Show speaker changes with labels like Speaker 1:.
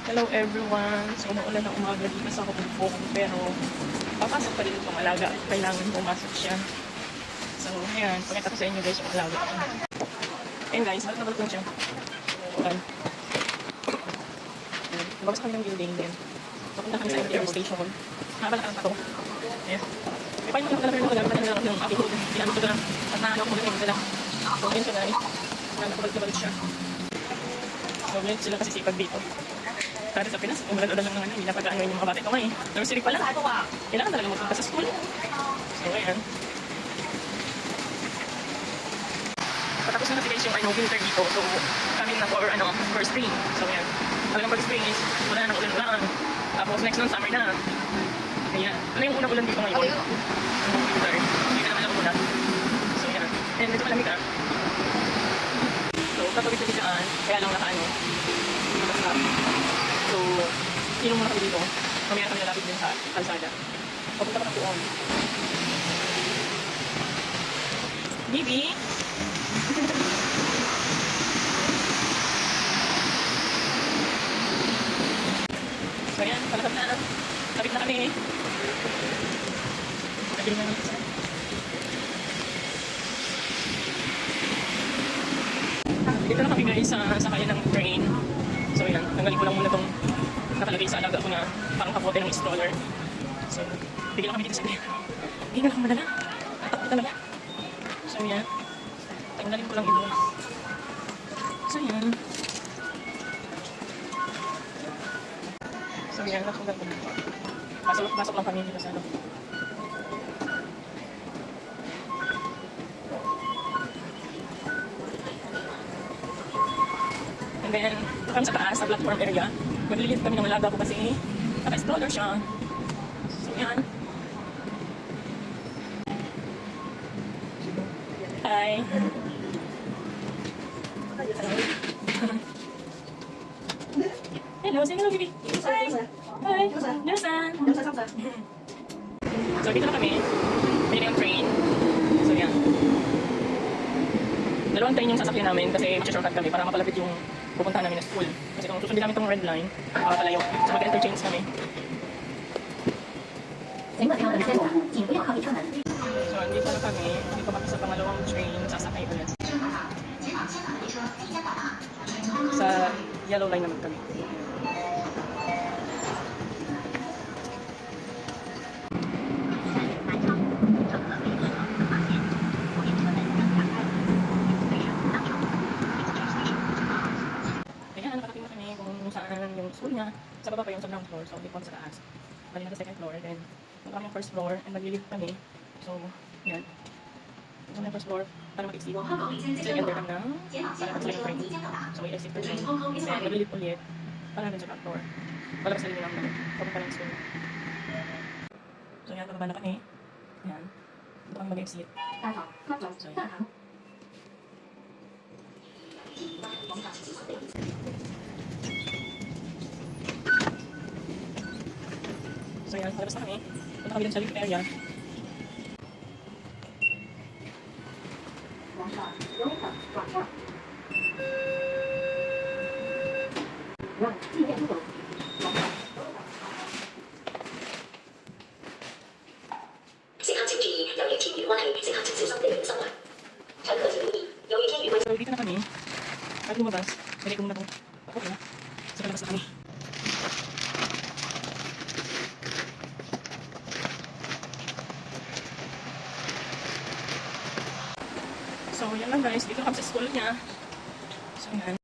Speaker 1: Hello everyone! So, umuulan ng umaga dito sa Hongkong, pero papasok pa rin itong alaga. Kailangan pumasok siya. So, ayan. Pakita ko sa inyo guys yung alaga. Ayan guys, balik na balik lang siya. Ayan. Babas kami ng building din. Papunta kami sa MTR station. Nakabalakaran pa to. Ayan. May paano ko nakalapin ako lang ng aking hood. Ginamit ko na lang. At nakalap ko din sila. So, ayan siya guys. Nakabalak na balik siya. So, ayan sila kasi sipag dito. Para sa Pinas, umulan-ulan lang naman hindi napag-ano yung mga bata. Ito nga eh, nursery pa lang. Kailangan talaga magpunta sa school. So, ayan. Patapos na guys yung winter dito. So, coming na for spring. So, ayan. Talagang pag spring is, wala na ng ulan-ulan. Tapos next nun, summer na. Ayan. Ano yung unang ulan dito ngayon? Yung winter. Hindi ka naman ako ulan. So, ayan. And medyo malamig ah. So, tatawid dyan. Kaya lang naka-ano. So, ilong muna kami dito. Mamaya kami lalapit din sa kalsada. Papunta pa ng buong. Bibi! So, ayan. Palakad na. Lapit na kami. Nabiling na naman. Dito na kami guys sa kaya ng train. So yan, tanggalin ko lang muna itong nakalagay sa alaga ko na parang kapote ng stroller. So, bigyan lang kami dito sa kanya. Hindi na lang madala. Tatakot talaga. So yan, tanggalin ko lang ito. So yan. So yan, natanggal ko dito. Pasok lang kami dito sa ano. And then, kami sa taas, sa platform area. Maglilid kami ng alaga ko kasi naka-stroller siya. So, yan. Hi! Hello, say hello, baby. Hi! Hi! Lusan! So, dito na kami. Pili yung train. So, yan. Dalawang train yung sasakyan namin kasi mag-shortcut kami para mapalapit yung pupuntahan namin na school. Kasi kung susundin namin itong red line, makakalayo. So mag-interchange kami. So andito na kami. Dito kami sa pangalawang train. Sasakay ulit. Sa yellow line naman kami. Yung school niya, sa baba pa yung sa ground floor, so dito sa taas. Bali na sa second floor, then punta kami yung first floor, and maglilift kami. So, yan. Punta kami yung first floor, para mag-exit. So, enter kami ng, para mag-select yung train. So, i-exit the train. Then, maglilift ulit, para natin sa ground floor. Palabas na rin yung papunta ng school. So, yan, pababa na kami. Yan. Dito kami mag-exit. So, yan. So yan, palabas na kami. Punta kami dun sa lift area. So dito na kami. At lumabas, pwede ko muna itong okay na. So palabas na kami. So, yan lang guys. Dito kami sa school niya. So, yan.